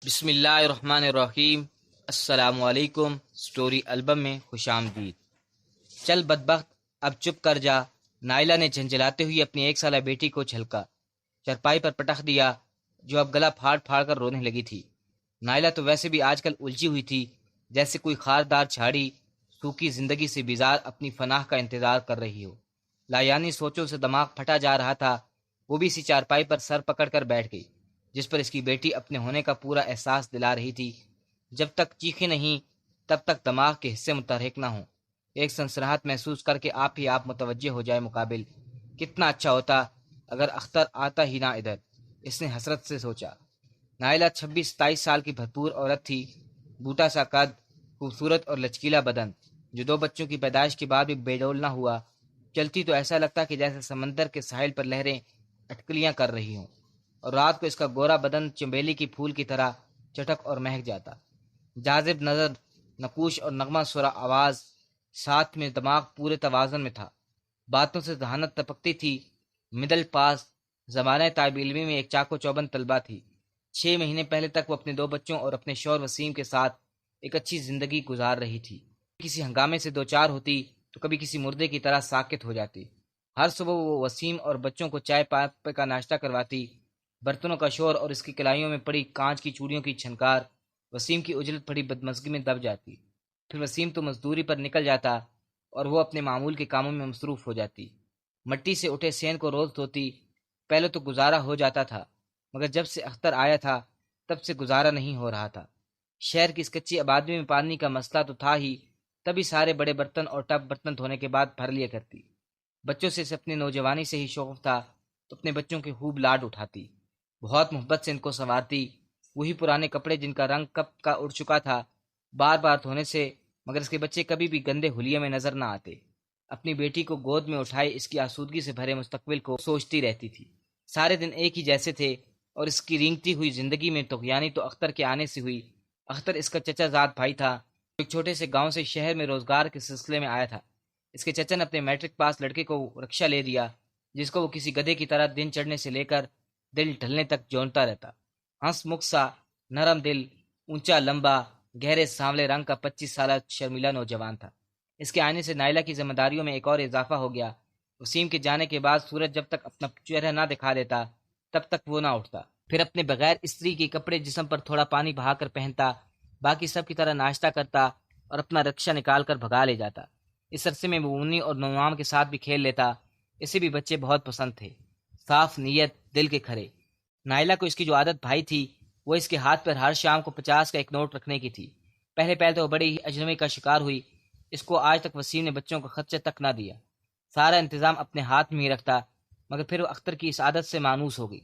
بسم اللہ الرحمن الرحیم۔ السلام علیکم۔ سٹوری البم میں خوش آمدید۔ چل بدبخت اب چپ کر جا، نائلہ نے جھنجھلاتے ہوئی اپنی 1 سالہ بیٹی کو جھلکا چرپائی پر پٹخ دیا، جو اب گلا پھاڑ پھاڑ کر رونے لگی تھی۔ نائلہ تو ویسے بھی آج کل الجھی ہوئی تھی، جیسے کوئی خاردار جھاڑی سوکھی زندگی سے بیزار اپنی فناہ کا انتظار کر رہی ہو۔ لایانی سوچوں سے دماغ پھٹا جا رہا تھا۔ وہ بھی اسی چارپائی پر سر پکڑ کر بیٹھ گئی جس پر اس کی بیٹی اپنے ہونے کا پورا احساس دلا رہی تھی۔ جب تک چیخے نہیں تب تک دماغ کے حصے متحرک نہ ہوں۔ ایک سنسناہٹ محسوس کر کے آپ ہی آپ متوجہ ہو جائے مقابل۔ کتنا اچھا ہوتا اگر اختر آتا ہی نہ ادھر، اس نے حسرت سے سوچا۔ نائلہ 26-27 سال کی بھرپور عورت تھی، بوٹا سا قد، خوبصورت اور لچکیلا بدن، جو 2 بچوں کی پیدائش کے بعد بھی بے ڈول نہ ہوا۔ چلتی تو ایسا لگتا کہ جیسے سمندر کے ساحل پر لہریں اٹکلیاں کر رہی ہوں، اور رات کو اس کا گورا بدن چنبیلی کی پھول کی طرح چٹک اور مہک جاتا۔ جاذب نظر، نقوش اور نغمہ سرا آواز، ساتھ میں دماغ پورے توازن میں تھا۔ باتوں سے ذہانت ٹپکتی تھی۔ مڈل پاس، زمانہ طالب علمی میں ایک چاق و چوبند طلبہ تھی۔ 6 مہینے پہلے تک وہ اپنے 2 بچوں اور اپنے شوہر وسیم کے ساتھ ایک اچھی زندگی گزار رہی تھی۔ کسی ہنگامے سے دوچار ہوتی تو کبھی کسی مردے کی طرح ساکت ہو جاتی۔ ہر صبح وہ وسیم اور بچوں کو چائے پاپ کا ناشتہ کرواتی۔ برتنوں کا شور اور اس کی کلائیوں میں پڑی کانچ کی چوڑیوں کی چھنکار وسیم کی اجلت پڑی بدمزگی میں دب جاتی۔ پھر وسیم تو مزدوری پر نکل جاتا اور وہ اپنے معمول کے کاموں میں مصروف ہو جاتی۔ مٹی سے اٹھے سین کو روز دھوتی۔ پہلے تو گزارا ہو جاتا تھا، مگر جب سے اختر آیا تھا تب سے گزارا نہیں ہو رہا تھا۔ شہر کی اس کچی آبادی میں پانی کا مسئلہ تو تھا ہی، تبھی سارے بڑے برتن اور ٹب برتن دھونے کے بعد بھر لیا کرتی۔ بچوں سے اپنی نوجوانی سے ہی شوق تھا تو اپنے بچوں کے خوب لاڈ اٹھاتی، بہت محبت سے ان کو سنوارتی۔ وہی پرانے کپڑے جن کا رنگ کب کا اڑ چکا تھا، بار بار دھونے سے مگر اس کے بچے کبھی بھی گندے حلیے میں نظر نہ آتے۔ اپنی بیٹی کو گود میں اٹھائے اس کی آسودگی سے بھرے مستقبل کو سوچتی رہتی تھی۔ سارے دن ایک ہی جیسے تھے، اور اس کی رینگتی ہوئی زندگی میں طغیانی تو اختر کے آنے سے ہوئی۔ اختر اس کا چچا زاد بھائی تھا، جو ایک چھوٹے سے گاؤں سے شہر میں روزگار کے سلسلے میں آیا تھا۔ اس کے چچا نے اپنے میٹرک پاس لڑکے کو رکشہ لے دیا، جس کو وہ کسی گدھے کی طرح دن چڑھنے سے لے کر دل ڈھلنے تک جونتا رہتا۔ ہنس مکھ سا، نرم دل، اونچا لمبا، گہرے سانولے رنگ کا 25 سالہ شرمیلا نوجوان تھا۔ اس کے آنے سے نائلہ کی ذمہ داریوں میں ایک اور اضافہ ہو گیا۔ وسیم کے جانے کے بعد سورج جب تک اپنا چہرہ نہ دکھا دیتا تب تک وہ نہ اٹھتا۔ پھر اپنے بغیر استری کے کپڑے جسم پر تھوڑا پانی بہا کر پہنتا، باقی سب کی طرح ناشتہ کرتا اور اپنا رکشہ نکال کر بھگا لے جاتا۔ اس عرصے میں وہ منی اور نوام کے ساتھ بھی کھیل لیتا۔ اسے بھی بچے بہت پسند تھے، صاف نیت، دل کے کھرے۔ نائلہ کو اس کی جو عادت بھائی تھی وہ اس کے ہاتھ پر ہر شام کو 50 کا ایک نوٹ رکھنے کی تھی۔ پہلے تو وہ بڑی ہی اجنبی کا شکار ہوئی۔ اس کو آج تک وسیم نے بچوں کا خدشہ تک نہ دیا، سارا انتظام اپنے ہاتھ میں ہی رکھتا۔ مگر پھر وہ اختر کی اس عادت سے مانوس ہو گئی،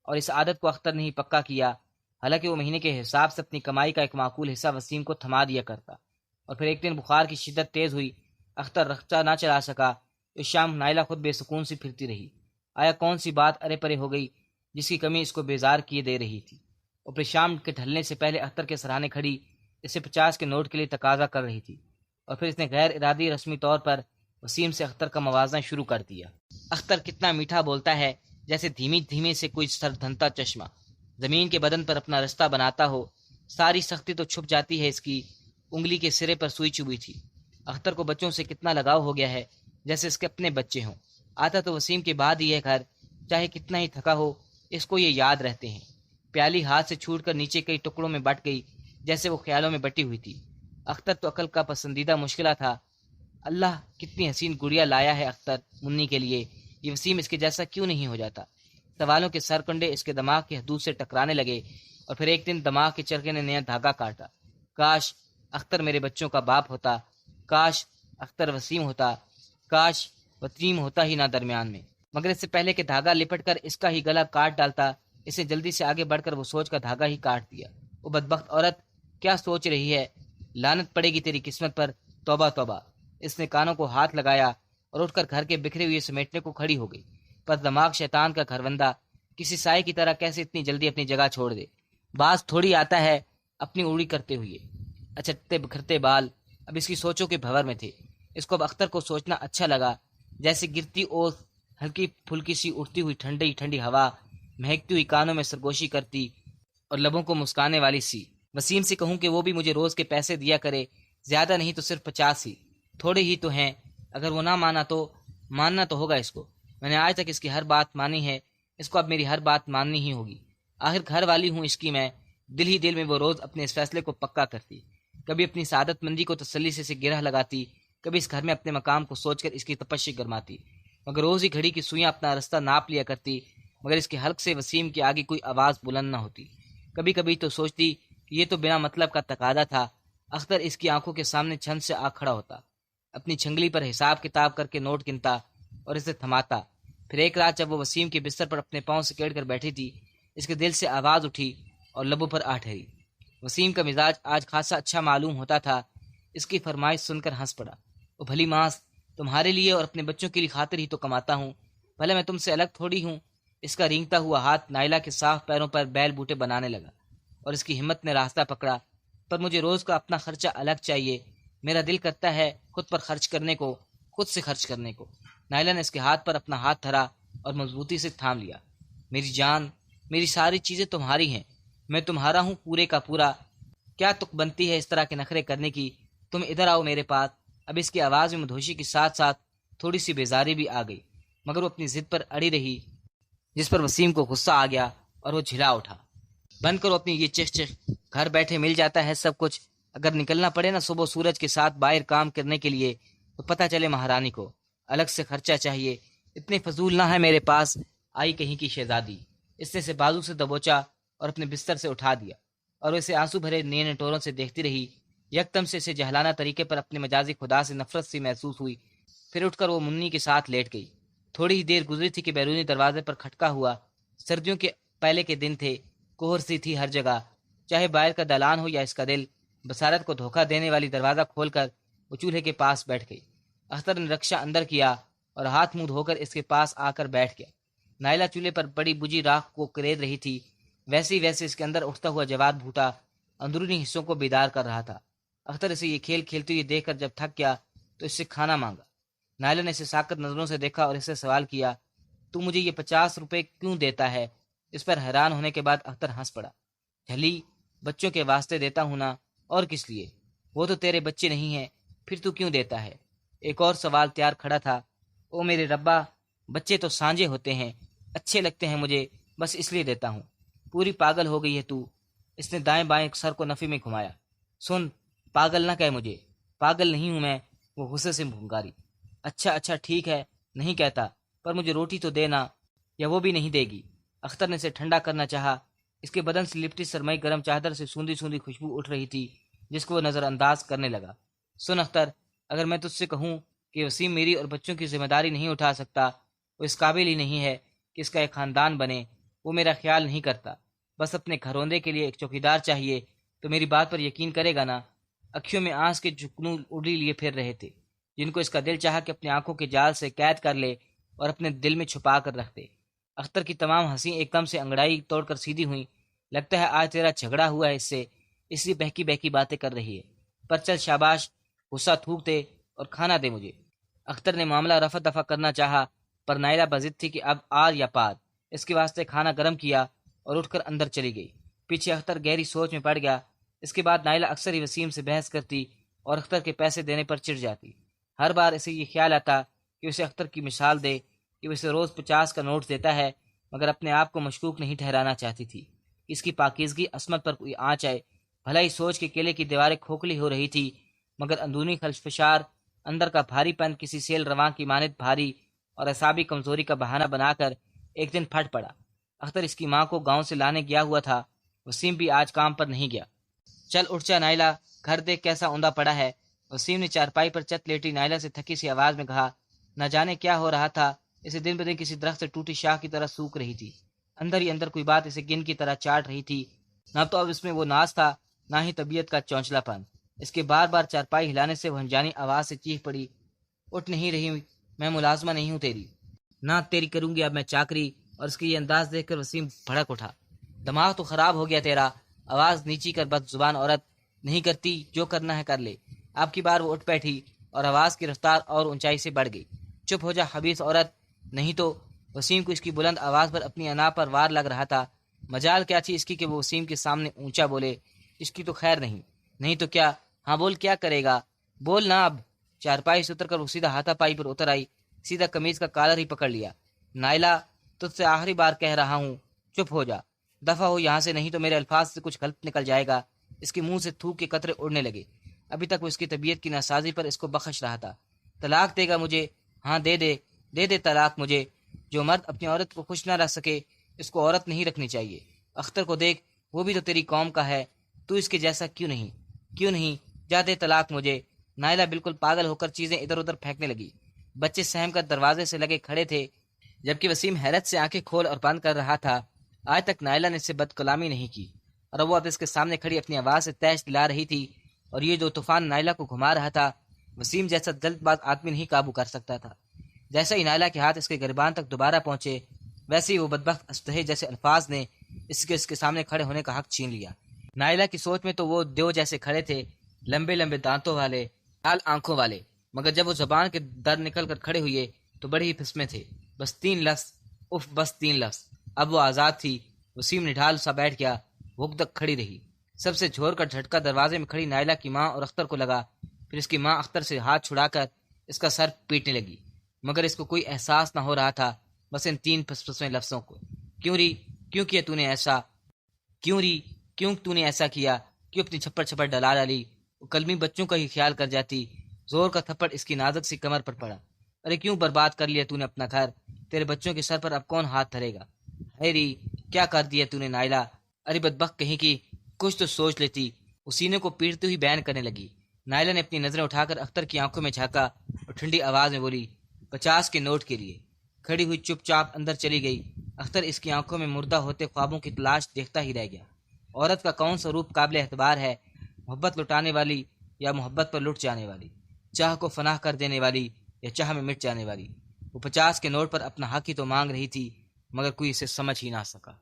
اور اس عادت کو اختر نے ہی پکا کیا۔ حالانکہ وہ مہینے کے حساب سے اپنی کمائی کا ایک معقول حصہ وسیم کو تھما دیا کرتا۔ اور پھر ایک دن بخار کی شدت تیز ہوئی، اختر رکشہ نہ چلا سکا۔ اس شام نائلہ خود بے سکون سی پھرتی رہی۔ آیا کون سی بات ارے پرے ہو گئی جس کی کمی اس کو بیزار کیے دے رہی تھی؟ اور پھر شام کے ڈھلنے سے پہلے اختر کے سراہنے کھڑی اسے 50 کے نوٹ کے لیے تقاضا کر رہی تھی، اور پھر اس نے غیر ارادی رسمی طور پر وسیم سے اختر کا موازنہ شروع کر دیا۔ اختر کتنا میٹھا بولتا ہے، جیسے دھیمی دھیمی سے کوئی سردھنتا چشمہ زمین کے بدن پر اپنا رستہ بناتا ہو۔ ساری سختی تو چھپ جاتی ہے اس کی انگلی کے سرے پر سوئی چبھی تھی۔ اختر کو بچوں سے کتنا لگاؤ ہو گیا ہے، جیسے اس کے اپنے بچے ہوں۔ آتا تو وسیم کے بعد ہی ہے گھر، چاہے کتنا ہی تھکا ہو اس کو یہ یاد رہتے ہیں۔ پیالی ہاتھ سے چھوٹ کر نیچے کئی ٹکڑوں میں بٹ گئی، جیسے وہ خیالوں میں بٹی ہوئی تھی۔ اختر تو عقل کا پسندیدہ مشکلہ تھا۔ اللہ کتنی حسین گڑیا لایا ہے اختر منی کے لیے، یہ وسیم اس کے جیسا کیوں نہیں ہو جاتا؟ سوالوں کے سرکنڈے اس کے دماغ کے حدود سے ٹکرانے لگے، اور پھر ایک دن دماغ کے چرخے نے نیا دھاگا کاٹا۔ کاش اختر میرے بچوں کا باپ ہوتا، کاش اختر وسیم ہوتا، کاش وسیم ہوتا ہی نہ درمیان میں۔ مگر اس سے پہلے کہ دھاگا لپٹ کر اس کا ہی گلا کاٹ ڈالتا، اسے جلدی سے آگے بڑھ کر وہ سوچ کا دھاگا ہی کاٹ دیا۔ وہ بدبخت عورت کیا سوچ رہی ہے؟ لعنت پڑے گی تیری قسمت پر، توبہ توبہ۔ اس نے کانوں کو ہاتھ لگایا اور اٹھ کر گھر کے بکھرے ہوئے سمیٹنے کو کھڑی ہو گئی۔ پر دماغ شیطان کا گھروندہ کسی سائے کی طرح کیسے اتنی جلدی اپنی جگہ چھوڑ دے؟ باز تھوڑی آتا ہے اپنی اوڑی کرتے ہوئے۔ اچھتے بکھرتے بال اب اس کی سوچوں کے بھور میں تھے۔ اس کو اب اختر کو سوچنا اچھا لگا، جیسے گرتی اوس، ہلکی پھلکی سی اٹھتی ہوئی ٹھنڈی ٹھنڈی ہوا، مہکتی ہوئی کانوں میں سرگوشی کرتی، اور لبوں کو مسکانے والی سی۔ وسیم سے کہوں کہ وہ بھی مجھے روز کے پیسے دیا کرے، زیادہ نہیں تو صرف 50 ہی، تھوڑے ہی تو ہیں۔ اگر وہ نہ مانا تو ماننا تو ہوگا اس کو۔ میں نے آج تک اس کی ہر بات مانی ہے، اس کو اب میری ہر بات ماننی ہی ہوگی۔ آخر گھر والی ہوں اس کی میں۔ دل ہی دل میں وہ روز اپنے اس فیصلے کو پکا کرتی، کبھی اپنی سعادت مندی کو تسلی سے گرہ لگاتی، کبھی اس گھر میں اپنے مقام کو سوچ کر اس کی تپشی گرماتی، مگر روز ہی گھڑی کی سوئیاں اپنا رستہ ناپ لیا کرتی، مگر اس کے حلق سے وسیم کے آگے کوئی آواز بلند نہ ہوتی۔ کبھی کبھی تو سوچتی کہ یہ تو بنا مطلب کا تقاضا تھا۔ اختر اس کی آنکھوں کے سامنے چھن سے آ کھڑا ہوتا، اپنی چھنگلی پر حساب کتاب کر کے نوٹ گنتا اور اسے تھماتا۔ پھر ایک رات جب وہ وسیم کے بستر پر اپنے پاؤں سکیڑ کر بیٹھی تھی، اس کے دل سے آواز اٹھی اور لبوں پر آ ٹھہری۔ وسیم کا مزاج آج خاصا اچھا معلوم ہوتا تھا۔ اس کی فرمائش سن کر ہنس پڑا۔ او بھلی ماس، تمہارے لیے اور اپنے بچوں کے لیے خاطر ہی تو کماتا ہوں، بھلا میں تم سے الگ تھوڑی ہوں۔ اس کا رینگتا ہوا ہاتھ نائلہ کے صاف پیروں پر بیل بوٹے بنانے لگا اور اس کی ہمت نے راستہ پکڑا۔ پر مجھے روز کا اپنا خرچہ الگ چاہیے، میرا دل کرتا ہے خود پر خرچ کرنے کو، خود سے خرچ کرنے کو۔ نائلہ نے اس کے ہاتھ پر اپنا ہاتھ دھرا اور مضبوطی سے تھام لیا۔ میری جان، میری ساری چیزیں تمہاری ہیں، میں تمہارا ہوں پورے کا پورا۔ کیا تک بنتی ہے اس طرح کے نخرے کرنے کی؟ تم ادھر آؤ میرے پاس۔ اب اس کی آواز میں مدہوشی کے ساتھ ساتھ تھوڑی سی بیزاری بھی آ گئی، مگر وہ اپنی ضد پر اڑی رہی، جس پر وسیم کو غصہ آ گیا اور وہ جھلا اٹھا۔ بند کرو اپنی یہ چخ چخ، گھر بیٹھے مل جاتا ہے سب کچھ، اگر نکلنا پڑے نا صبح سورج کے ساتھ باہر کام کرنے کے لیے تو پتہ چلے مہارانی کو الگ سے خرچہ چاہیے۔ اتنے فضول نہ ہے میرے پاس، آئی کہیں کی شہزادی۔ اس نے اسے بازو سے دبوچا اور اپنے بستر سے اٹھا دیا اور اسے آنسو بھرے نینے ٹوروں سے دیکھتی رہی۔ یکدم سے اسے جہلانہ طریقے پر اپنے مجازی خدا سے نفرت سی محسوس ہوئی۔ پھر اٹھ کر وہ منی کے ساتھ لیٹ گئی۔ تھوڑی ہی دیر گزری تھی کہ بیرونی دروازے پر کھٹکا ہوا۔ سردیوں کے پہلے کے دن تھے، کوہر سی تھی ہر جگہ، چاہے باہر کا دالان ہو یا اس کا دل۔ بصارت کو دھوکہ دینے والی دروازہ کھول کر وہ چولہے کے پاس بیٹھ گئی۔ اختر نے رکشہ اندر کیا اور ہاتھ منہ دھو کر اس کے پاس آ کر بیٹھ گیا۔ نائلہ چولہے پر بڑی بجھی راکھ کو کریت رہی تھی، ویسے ہی ویسے اس کے اندر اٹھتا ہوا جواد بھوٹا اندرونی حصوں کو بیدار کر رہا تھا۔ اختر اسے یہ کھیل کھیلتے ہوئے دیکھ کر جب تھک گیا تو اس سے کھانا مانگا۔ نائلہ نے اسے ساکت نظروں سے دیکھا اور اس سے سوال کیا، تو مجھے یہ 50 روپے کیوں دیتا ہے؟ اس پر حیران ہونے کے بعد اختر ہنس پڑا۔ جھلی، بچوں کے واسطے دیتا ہوں نا، اور کس لیے؟ وہ تو تیرے بچے نہیں ہیں، پھر تو کیوں دیتا ہے؟ ایک اور سوال تیار کھڑا تھا۔ او میرے ربا، بچے تو سانجے ہوتے ہیں، اچھے لگتے ہیں مجھے، بس اس لیے دیتا ہوں۔ پوری پاگل ہو گئی ہے تو۔ اس نے دائیں بائیں سر کو نفی میں گھمایا۔ سن، پاگل نہ کہہ مجھے، پاگل نہیں ہوں میں، وہ غصے سے پھنکاری۔ اچھا اچھا ٹھیک ہے، نہیں کہتا، پر مجھے روٹی تو دینا، یا وہ بھی نہیں دے گی؟ اختر نے اسے ٹھنڈا کرنا چاہا۔ اس کے بدن سے لپٹی سرمئی گرم چادر سے سوندھی سوندھی خوشبو اٹھ رہی تھی، جس کو وہ نظر انداز کرنے لگا۔ سن اختر، اگر میں تجھ سے کہوں کہ وسیم میری اور بچوں کی ذمہ داری نہیں اٹھا سکتا، وہ اس قابل ہی نہیں ہے کہ اس کا ایک خاندان بنے، وہ میرا خیال نہیں کرتا، بس اپنے گھروندے کے لیے ایک چوکیدار چاہیے، تو میری بات پر یقین کرے گا نا؟ اکھیوں میں آنس کے جکنوں اڑی لیے پھر رہے تھے، جن کو اس کا دل چاہا کہ اپنی آنکھوں کے جال سے قید کر لے اور اپنے دل میں چھپا کر رکھ دے۔ اختر کی تمام ہنسی ایک دم سے انگڑائی توڑ کر سیدھی ہوئی۔ لگتا ہے آج تیرا جھگڑا ہوا ہے اس سے، اس لیے بہکی بہکی باتیں کر رہی ہے۔ پر چل شاباش، غصہ تھوک دے اور کھانا دے مجھے۔ اختر نے معاملہ رفع دفع کرنا چاہا، پر نائلہ بضد تھی کہ اب آر یا پار۔ اس کے واسطے کھانا گرم کیا اور اٹھ کر اندر چلی گئی۔ پیچھے اختر گہری سوچ میں پڑ گیا۔ اس کے بعد نائلہ اکثر ہی وسیم سے بحث کرتی اور اختر کے پیسے دینے پر چڑ جاتی۔ ہر بار اسے یہ خیال آتا کہ اسے اختر کی مثال دے کہ وہ اسے روز 50 کا نوٹ دیتا ہے، مگر اپنے آپ کو مشکوک نہیں ٹھہرانا چاہتی تھی۔ اس کی پاکیزگی عصمت پر کوئی آنچ آئے، بھلا ہی سوچ کے کیلے کی دیواریں کھوکھلی ہو رہی تھی، مگر اندرونی خلفشار، اندر کا بھاری پن کسی سیل رواں کی مانند بھاری اور اعصابی کمزوری کا بہانہ بنا کر ایک دن پھٹ پڑا۔ اختر اس کی ماں کو گاؤں سے لانے گیا ہوا تھا، وسیم بھی آج کام پر نہیں گیا۔ چل اٹھ جا نائلہ، گھر دیکھ کیسا اوندا پڑا ہے۔ وسیم نے چارپائی پر چت لیٹی نائلہ سے تھکی سی آواز میں کہا۔ نہ جانے کیا ہو رہا تھا، اسے دن بدن کسی درخت سے ٹوٹی شاخ کی طرح سوکھ رہی تھی۔ اندر ہی اندر کوئی بات اسے گن کی طرح چاٹ رہی تھی۔ نہ تو اب اس میں وہ ناز تھا، نہ ہی طبیعت کا چونچلا پن۔ اس کے بار بار چارپائی ہلانے سے وہ انجانی آواز سے چیخ پڑی، اٹھ نہیں رہی، میں ملازمہ نہیں ہوں تیری، نہ تیری کروں گی اب میں چاکری۔ اور اس کی یہ انداز دیکھ کر وسیم بھڑک اٹھا۔ دماغ تو خراب ہو گیا تیرا، آواز نیچی کر بد زبان عورت، نہیں کرتی جو کرنا ہے کر لے۔ آپ کی بار وہ اٹھ بیٹھی اور آواز کی رفتار اور اونچائی سے بڑھ گئی۔ چپ ہو جا خبیث عورت، نہیں تو۔ وسیم کو اس کی بلند آواز پر اپنی انا پر وار لگ رہا تھا، مجال کیا تھی اس کی کہ وہ وسیم کے سامنے اونچا بولے، اس کی تو خیر نہیں، نہیں تو کیا، ہاں بول کیا کرے گا، بول نا اب۔ چارپائی سے اتر کر وہ سیدھا ہاتھا پائی پر اتر آئی، سیدھا قمیض کا کالر ہی پکڑ لیا۔ نائلہ، تجھ سے آخری بار کہہ رہا ہوں، چپ ہو جا، دفع ہو یہاں سے، نہیں تو میرے الفاظ سے کچھ غلط نکل جائے گا۔ اس کے منہ سے تھوک کے قطرے اڑنے لگے۔ ابھی تک وہ اس کی طبیعت کی ناسازی پر اس کو بخش رہا تھا۔ طلاق دے گا مجھے؟ ہاں دے دے، دے دے طلاق مجھے۔ جو مرد اپنی عورت کو خوش نہ رکھ سکے اس کو عورت نہیں رکھنی چاہیے۔ اختر کو دیکھ، وہ بھی تو تیری قوم کا ہے، تو اس کے جیسا کیوں نہیں؟ کیوں نہیں؟ جا دے طلاق مجھے۔ نائلہ بالکل پاگل ہو کر چیزیں ادھر ادھر پھینکنے لگی۔ بچے سہم کر دروازے سے لگے کھڑے تھے، جبکہ وسیم حیرت سے آنکھیں کھول اور بند کر رہا تھا۔ آج تک نائلہ نے اس سے بد کلامی نہیں کی، اور وہ اب اس کے سامنے کھڑی اپنی آواز سے تیش دلا رہی تھی، اور یہ جو طوفان نائلہ کو گھما رہا تھا، وسیم جیسا جلد باز آدمی نہیں قابو کر سکتا تھا۔ جیسا ہی نائلہ کے ہاتھ اس کے گریبان تک دوبارہ پہنچے، ویسے ہی وہ بدبخت استحے جیسے الفاظ نے اس کے سامنے کھڑے ہونے کا حق چھین لیا۔ نائلہ کی سوچ میں تو وہ دیو جیسے کھڑے تھے، لمبے لمبے دانتوں والے، لال آنکھوں والے، مگر جب وہ زبان کے در نکل کر کھڑے ہوئے تو بڑے ہی پھسمے تھے۔ بس 3 لفظ، اف بس 3 لفظ۔ اب وہ آزاد تھی۔ وسیم نڈھال سا بیٹھ گیا، وقت تک کھڑی رہی۔ سب سے جھور کا جھٹکا دروازے میں کھڑی نائلہ کی ماں اور اختر کو لگا، پھر اس کی ماں اختر سے ہاتھ چھڑا کر اس کا سر پیٹنے لگی، مگر اس کو کوئی احساس نہ ہو رہا تھا، بس ان 3 پھسپھسویں لفظوں کو۔ کیوں ری؟ کیوں کیا تو نے ایسا؟ کیوں ری؟ کیوں تو نے ایسا کیا؟ کیوں اپنی چھپڑ چھپڑ ڈلا ڈالی؟ وہ کلمی بچوں کا ہی خیال کر جاتی۔ زور کا تھپڑ اس کی نازک سی کمر پر پڑا۔ ارے کیوں برباد کر لیا تو نے اپنا گھر؟ تیرے بچوں کے سر پر اب کون ہاتھ دھرے گا؟ ہے ری، کیا کر دیا تو نے نائلہ؟ ارے بدبخت کہیں کی، کچھ تو سوچ لیتی۔ وہ سینے کو پیٹتے ہوئی بیان کرنے لگی۔ نائلہ نے اپنی نظریں اٹھا کر اختر کی آنکھوں میں جھانکا اور ٹھنڈی آواز میں بولی، 50 کے نوٹ کے لیے۔ کھڑی ہوئی چپ چاپ اندر چلی گئی۔ اختر اس کی آنکھوں میں مردہ ہوتے خوابوں کی تلاش دیکھتا ہی رہ گیا۔ عورت کا کون سا روپ قابل اعتبار ہے؟ محبت لٹانے والی یا محبت پر لٹ جانے والی؟ چاہ کو فنا کر دینے والی یا چاہ میں مٹ جانے والی؟ وہ 50 کے نوٹ پر اپنا حق ہی تو مانگ رہی تھی، مگر کوئی اسے سمجھ ہی نہ سکا۔